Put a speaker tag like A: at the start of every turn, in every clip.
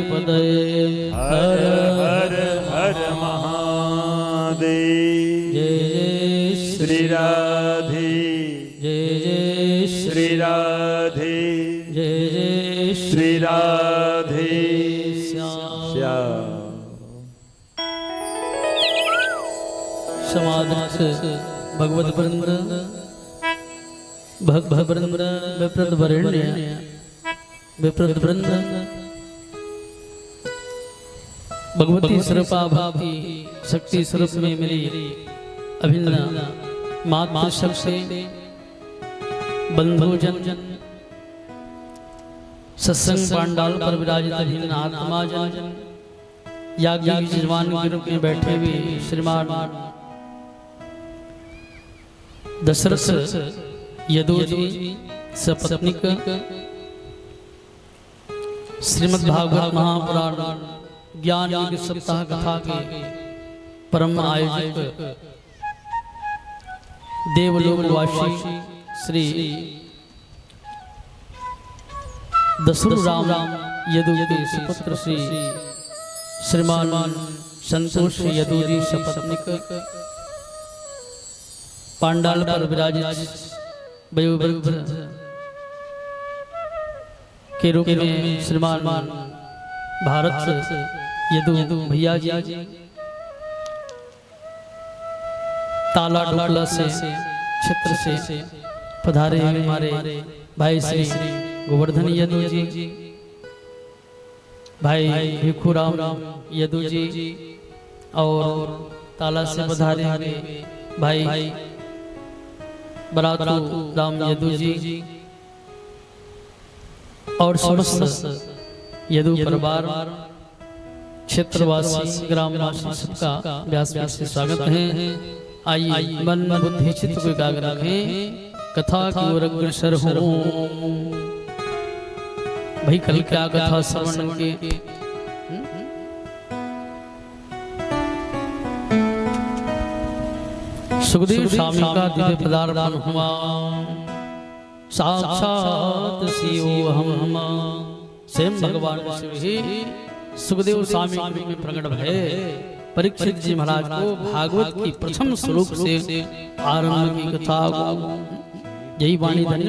A: पदये
B: हर हर हर महादेव।
A: जय जय
B: श्री राधे
A: जय जय
B: श्री राधे
A: जय जय
B: श्री राधे श्याम।
A: समाधिस्थ भगवत वृंद भक्त वृंद विप्रत वरेण्य विप्रत वृंद भगवती स्वरूपा भावी शक्ति स्वरूप में मिली अभिन्न मातृ शक्ति बंधु जन सत्संग पांडाल पर विराजित अभिन्न आत्मा जन याज्ञ जजमान के रूप में बैठे हुए श्रीमान दशरथ यदुजी सपत्निक श्रीमद् भागवत महापुराण ज्ञान योग सप्ताह कथा के परम आयोजक देवलोकवासी श्री दशरथ राम यदुजी सुपुत्र श्री श्रीमान संतोष यदुजी सपत्निक पांडाल पर विराजित वयोवृद्ध के रूप में श्रीमान भारत यदु भैया जी ताला डोकला से क्षेत्र से पधारे हमारे भाई श्री गोवर्धन यदु जी, भाई भिखुराम यदु जी और ताला से पधारे हुए भाई बरातू राम यदु जी और समस्त यदु परिवार क्षेत्रवासी ग्रामवासी सबका व्यास से स्वागत है। आइए मन बुद्धि चित्त को एकाग्र रखें, कथा की ओर अग्रसर हो। भाई कल क्या कथा श्रवण के सुखदेव स्वामी का दिव्य पदार्पण हुआ। साक्षात शिव हम स्वयं भगवान शिव ही सुखदेव स्वामी के रूप में प्रकट भये परीक्षित जी महाराज को भागवत की प्रथम श्लोक से आरंभ की कथा को यही वाणी धन्य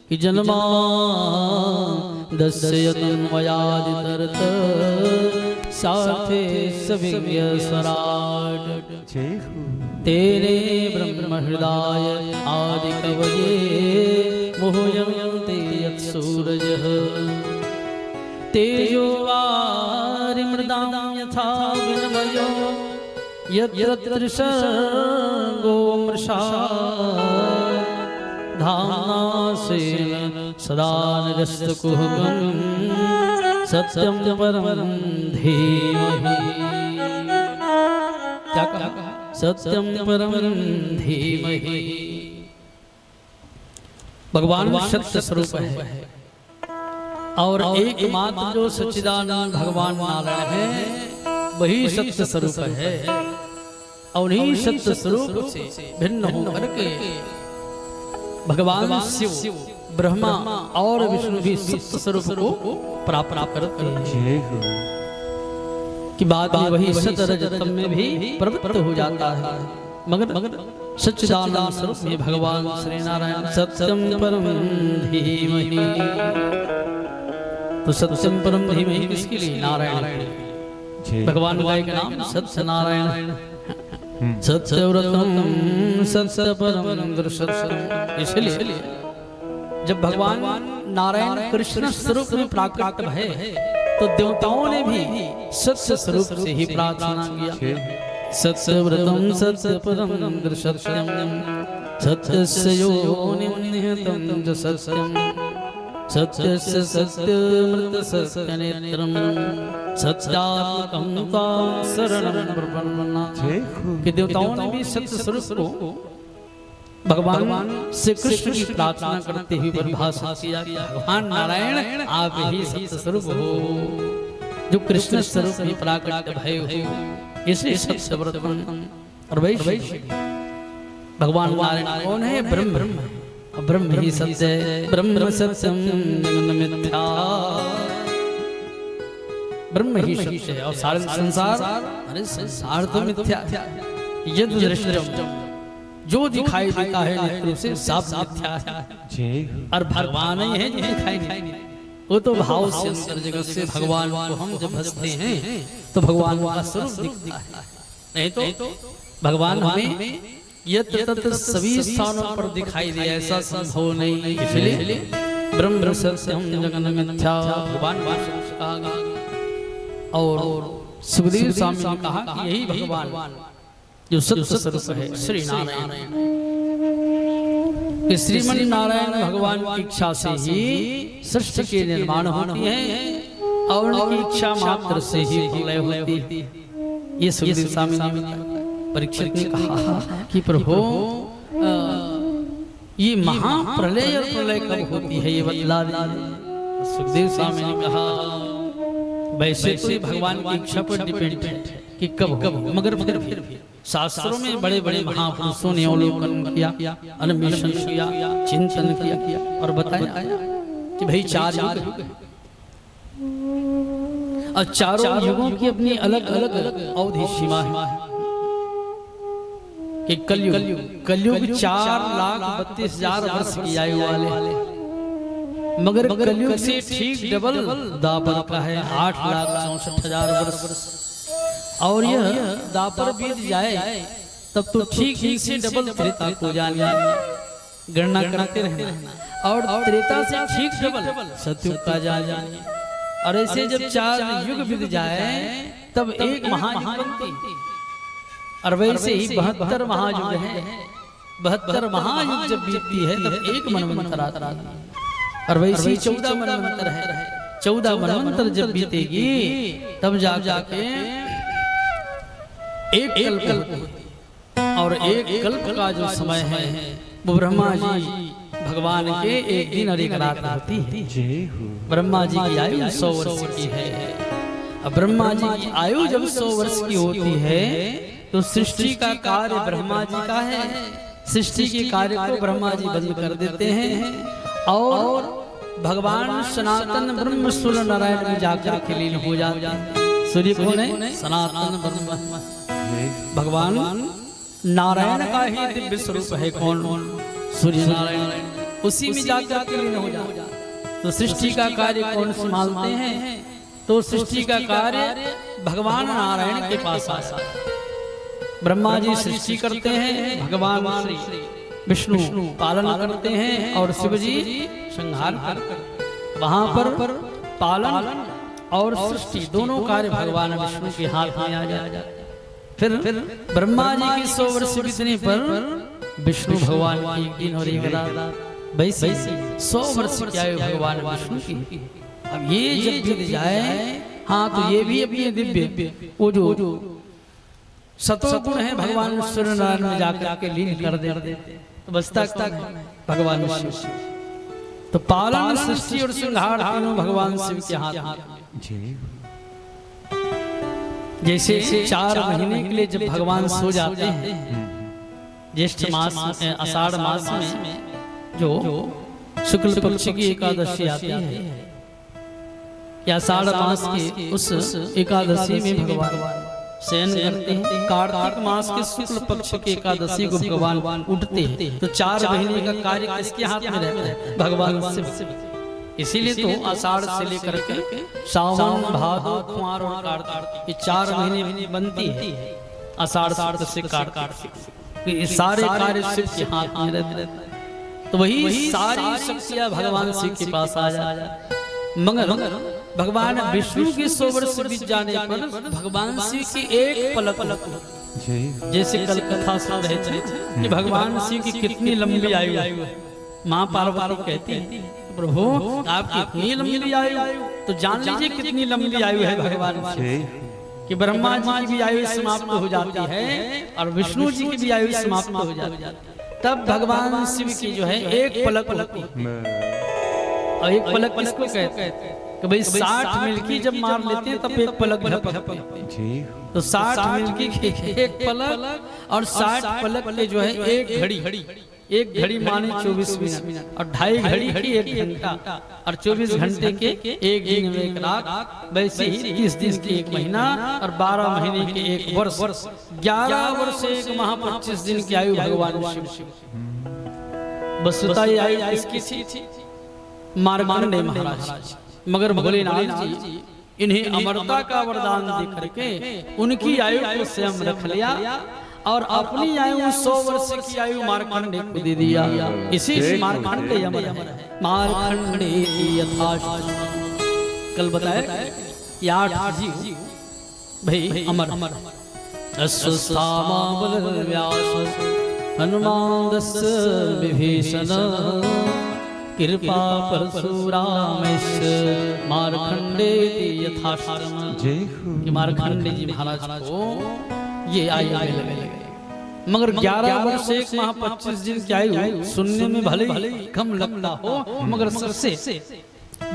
A: कि जन्मा दस्यतन्वयादितरत साथे सविज्ञ स्वराट तेरे ब्रह्म हृदय आदि कवये मोहयन्ते यत्सूरजः तेजो वारिमृदां यथा विनिमयो यत्र सर्गो मृषा धाम्ना स्वेन सदा निरस्तकुहकं सत्यं परमं धीमहि। क्या कहा? सत्यं परमं धीमहि। भगवान सत्य स्वरूप है और एकमात्र जो सच्चिदानंद भगवान नारायण है वही सत्य स्वरूप है और उन्हीं सत्य स्वरूप से भिन्न होकर के भगवान शिव ब्रह्मा और विष्णु भी सत्य स्वरूप को प्राप्त करते हैं कि बाद में वही सत रजतम में भी प्रवृत्त हो जाता है। मगर सच्चिदानंद स्वरूप में भगवान श्री नारायण सत्यम परम धीमहि। तो सत्यम परम धीमहि किसके लिए? नारायण के लिए। भगवान का एक नाम सत्य नारायण, सत्यव्रतम सत्य परम दृश्यम। इसलिए जब भगवान नारायण कृष्ण स्वरूप में प्रकट भये तो देवताओं ने भी सत्य स्वरूप से ही प्रार्थना किया। सत्यव्रतम सत्य परम दृश्यम सत्यस्य योनिं निहितं च सत्यम सत्यस्य सत्यमृत सत्यनेत्रम सत्यात्मकं तां शरणं प्रपन्ना। कि देवताओं ने भी सत्य स्वरूप को भगवान श्री कृष्ण की प्रार्थना करते हुए परिभाषित किया। भगवान नारायण आप ही सत्य स्वरूप हो जो कृष्ण स्वरूप में प्रकट भये हो, इसलिए सत्य व्रत और वैश्य भगवान नारायण कौन है? ब्रह्म ब्रह्म ही सत्य है। ब्रह्म सत्यम जगन मिथ्या ब्रह्म ही सत्य है और सारे संसार, अरे संसार तो मिथ्या है। यद दृष्टम, जो दिखाई देता है नेत्रों से सब मिथ्या है, और भगवान ही है जो दिखाई नहीं। वो तो भाव से अंतर जगत से भगवान को हम जब हंसते हैं तो भगवान का स्वरूप दिखता है, नहीं तो भगवान हमें यत्र तत्र सभी स्थानों पर दिखाई दे ऐसा संभव नहीं। इसलिए ब्रह्म सत्यम जगन मिथ्या भगवान कहा। और सुखदेव स्वामी ने कहा कि यही भगवान जो सत्य स्वरूप है श्री नारायण, श्रीमन नारायण भगवान की इच्छा से ही सृष्टि के निर्माण होती है और उनकी इच्छा मात्र से ही प्रलय होती है। ये सुखदेव स्वामी ने परीक्षित ने कहा कि प्रभु ये महाप्रलय और प्रलय कब होती है ये बतला दीजिए। सुखदेव स्वामी ने कहा वैसे तो ये भगवान की इच्छा पर डिपेंड है कि कब कब, मगर फिर भी शास्त्रों में बड़े बड़े महापुरुषों ने अवलोकन किया, अन्वेषण किया, चिंतन किया और बताया कि भाई 4 युग है और चारों युगों की अपनी अलग अलग अवधि सीमा है। कि कलयुग 4,32,000 वर्ष की आयु वाले, मगर कलयुग से ठीक डबल दापर का है 8,64,000 वर्ष। और यह दापर बीत जाए तब तो ठीक इसे डबल त्रेता को जानिए, गणना करते रहना। और त्रेता से ठीक डबल सतयुग का जानिए। और ऐसे जब 4 युग बीत जाए तब एक महायुग बनती। और वैसे ही 72 महायुग है। 72 महायुग जब बीतती है तब एक मनवंतर आता है। और वैसे ही 14 मनवंतर है। 14 मनवंतर जब बीतेगी तब जाके एक कल्प, और एक कल्प का जो समय है वो ब्रह्मा जी भगवान के एक दिन और एक रात होती है। ब्रह्मा जी की आयु 100 वर्ष की है। अब ब्रह्मा जी की आयु जब 100 वर्ष की होती है तो सृष्टि का कार्य ब्रह्मा जी का है। सृष्टि के कार्य को ब्रह्मा जी बंद कर देते हैं और भगवान सनातन ब्रह्म सूर्य नारायण में जाकर के लीन हो जाते हैं। सूर्य कौन है? सनातन ब्रह्म भगवान नारायण का ही दिव्य स्वरूप है। कौन? सूर्य नारायण। उसी में जाकर के लीन हो जाते हैं। तो सृष्टि का कार्य कौन संभालते हैं? तो सृष्टि का कार्य भगवान नारायण के पास आता है। ब्रह्मा जी सृष्टि करते हैं, भगवान श्री विष्णु पालन करते हैं और शिव जी संहार करते हैं। वहां पर पालन और सृष्टि दोनों कार्य भगवान विष्णु के हाथ में आ जाते हैं। फिर ब्रह्मा जी की 100 वर्ष बीतने पर विष्णु भगवान की एक दिन और एक रात। वैसे 100 वर्ष की आयु भगवान विष्णु की। अब ये जब बीत जाए, हाँ, तो ये भी अपने दिव्य वो जो सतो गुण है भगवान सूर्य नारायण में जाकर के लीन कर देते, तो बचता भगवान विष्णु। तो पालन, सृष्टि और संहार तीनों भगवान शिव के हाथ में। जैसे 4 महीने के लिए जब भगवान सो जाते हैं, ज्येष्ठ मास आषाढ़ मास में जो शुक्ल पक्ष की एकादशी आती है, या आषाढ़ मास की उस एकादशी में भगवान शयन करते हैं। कार्तिक मास के शुक्ल पक्ष की एकादशी को भगवान उठते हैं। तो 4 महीने का कार्य किसके हाथ में रहता है? भगवान शिव। इसीलिए तो आषाढ़ से लेकर के सावन, भादो, कुंवार और कार्तिक, ये 4 महीने बनती है। आषाढ़ से कार्तिक, ये सारे कार्य शिव के हाथ में रहते हैं। तो वही सारी शक्तियां भगवान शिव के पास आ जाए। मगर भगवान विष्णु की 100 वर्ष बीत जाने पर भगवान शिव की एक पलक, जैसे कल कथा सुन रहे थे कि भगवान शिव की कितनी लंबी आयु है। माँ पार्वती कहती है, प्रभु आपकी इतनी लंबी आयु, तो जान लीजिए कितनी लंबी आयु है भगवान की। कि ब्रह्मा जी की भी आयु समाप्त हो जाती है और विष्णु जी की भी आयु समाप्त हो जाती है। तब भगवान शिव की जो है एक पलक होती है। और एक पलक किसको कहते हैं? कि भाई 60 मिल्की जब मार लेते हैं तब एक पलक झपकती है। तो 60 मिल्की की एक पलक और 60 पलक के जो है एक घड़ी एक घड़ी माने 24 मिनट और 2.5 घड़ी की 1 घंटा और 24 घंटे के एक दिन में 1 रात, वैसे ही 30 दिन की 1 महीना और 12 महीने के 1 वर्ष, 11 वर्ष 1 माह 25 दिन की आयु भगवान शिव। वस्तुतः ये आयु किसकी थी? मार्कंडेय महाराज। मगर भोलेनाथ जी इन्हें अमरता का वरदान दे करके उनकी आयु को स्वयं रख लिया और अपनी आयु 100 वर्ष की आयु मार्कंडेय को दे दिया। इसी से मार्कंडेय अमर है। मार्कंडेय यथाश्रम कल बताया कि 8 जीव भाई अमर अश्वत्थामा व्यास हनुमान विभीषण कृपा परशुरामेश्वर मार्कंडेय यथाश्रम। कि मार्कंडेय जी महाराज को ये आयु लगे। मगर 11 वर्ष 1 माह 25 दिन की आयु सुनने में भले कम लगता हो, मगर सबसे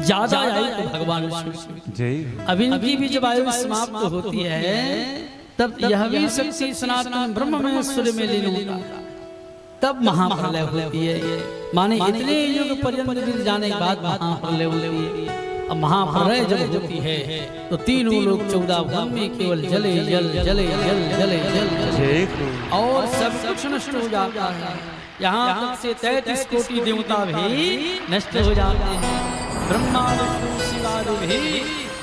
A: ज्यादा आयु तो भगवान शिव। अब इनकी भी जब आयु समाप्त होती है तब यह भी शक्ति सनातन ब्रह्म में सूर्य में लीन होता है, तब महाप्रलय होती है। माने इतने युग पर्यंत गिर जाने के बाद महाप्रलय होती है। अब महाप्रलय जब होती है तो तीनों लोग 14 भुवन में केवल जले जल जले जल जले जल और सब कुछ नष्ट हो जाता है। यहाँ तक से 33 कोटि देवता भी नष्ट हो जाते हैं। ब्रह्मा विष्णु शिवादि भी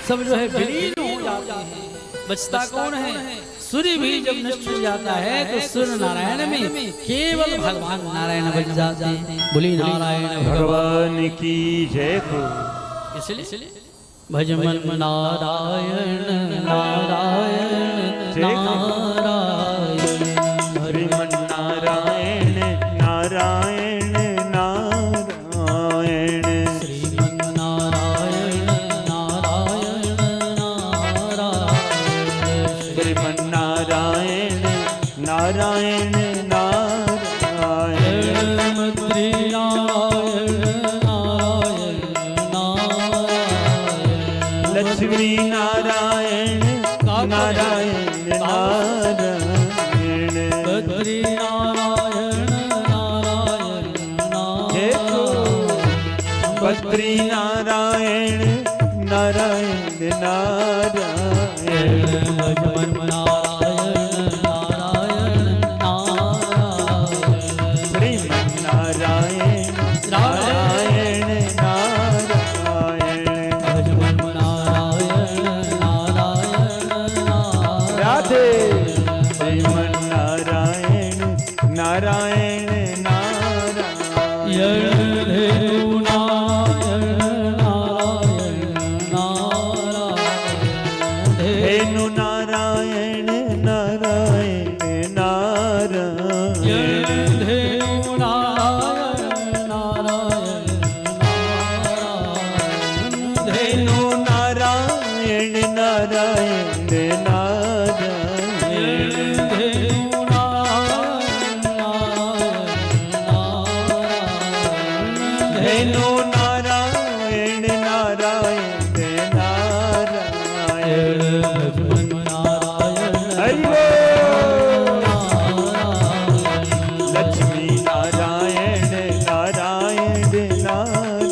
A: सब जो है विलीन हो जाते हैं। बचता कौन है? सूर्य भी जब नष्ट हो जाता है तो सूर्य नारायण में केवल भगवान नारायण बच जाते हैं। बोली नारायण
B: भगवान की जय हो।
A: इसलिए भजमन नारायण नारायण नारायण
B: हरिमन नारायण नारायण नारायण
A: श्रीमन नारायण नारायण नारायण
B: श्रीमन नारायण नारायण नारायण
A: श्री नारायण नारायण नारायण
B: लक्ष्मी नारायण नारायण नारायण
A: बद्री नारायण नारायण नारायण
B: बद्री नारायण नारायण नारायण
A: भजमन नारायण नारायण नारायण
B: श्रीमन नारायण नारायण नारायण
A: भजमन नारायण नारायण नारायण
B: राधे श्रीमन नारायण नारायण नारायण धेनु नारायण नारायण नारायण धेनु नारायण नारायण नारायण धेनु नारायण नारायण नारायण हरि बोल। लक्ष्मी नारायण नारायण नारायण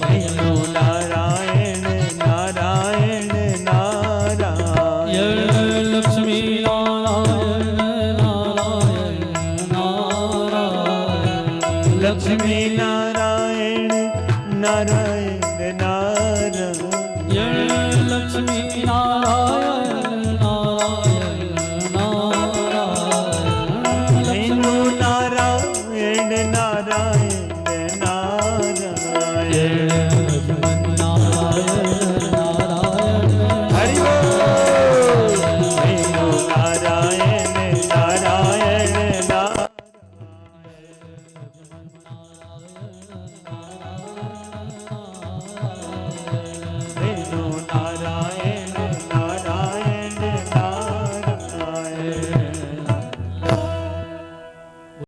B: धेनु नारायण नारायण नारायण
A: लक्ष्मी नारायण नारायण नारायण
B: लक्ष्मी नारायण नारायण